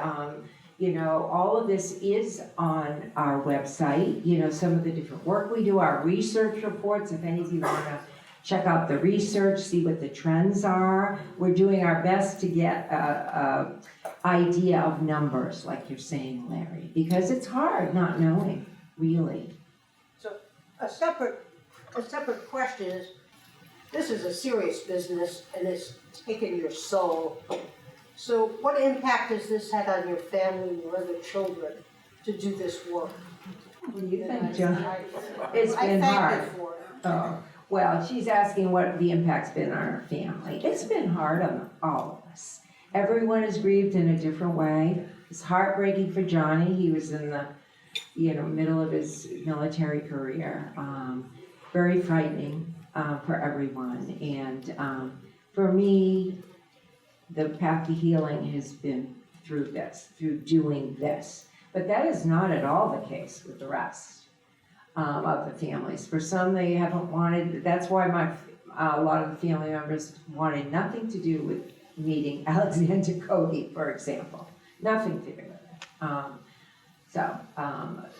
you know, all of this is on our website. You know, some of the different work we do, our research reports, if any of you want to check out the research, see what the trends are. We're doing our best to get a idea of numbers, like you're saying, Larry, because it's hard not knowing, really. So a separate question is, this is a serious business and it's taken your soul. So what impact has this had on your family and your other children to do this work? What do you think, John? It's I been thank hard. you for it. Oh, well, she's asking what the impact's been on our family. It's been hard on all of us. Everyone is grieved in a different way. It's heartbreaking for Johnny. He was in the, you know, middle of his military career. Very frightening for everyone. And for me, the path to healing has been through this, through doing this. But that is not at all the case with the rest of the families. For some, they haven't wanted, that's why a lot of the family members wanted nothing to do with meeting Alexander Cody, for example. Nothing to do with it.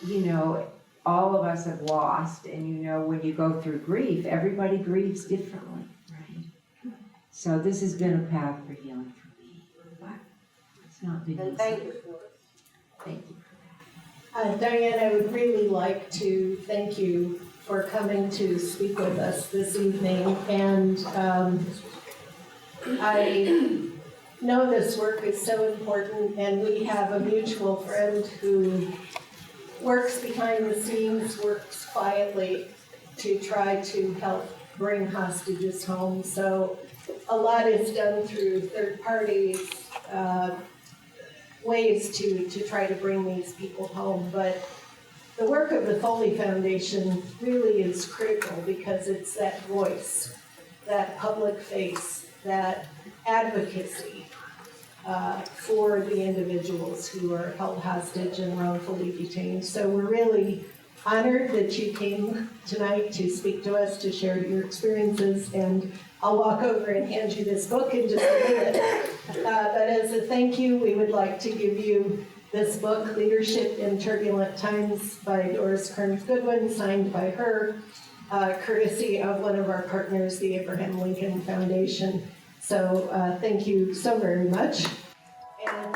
You know, all of us have lost, and you know, when you go through grief, everybody grieves differently, right? So this has been a path for healing for me, but it's not been easy. And thank you for it. Thank you. Diane, I would really like to thank you for coming to speak with us this evening. And I know this work is so important, and we have a mutual friend who works behind the scenes, works quietly to try to help bring hostages home. So a lot is done through third parties, ways to try to bring these people home. But the work of the Foley Foundation really is critical because it's that voice, that public face, that advocacy for the individuals who are held hostage and wrongfully detained. So we're really honored that you came tonight to speak to us, to share your experiences, and I'll walk over and hand you this book in just a minute. But as a thank you, we would like to give you this book, Leadership in Turbulent Times by Doris Kearns Goodwin, signed by her, courtesy of one of our partners, the Abraham Lincoln Foundation. So thank you so very much. And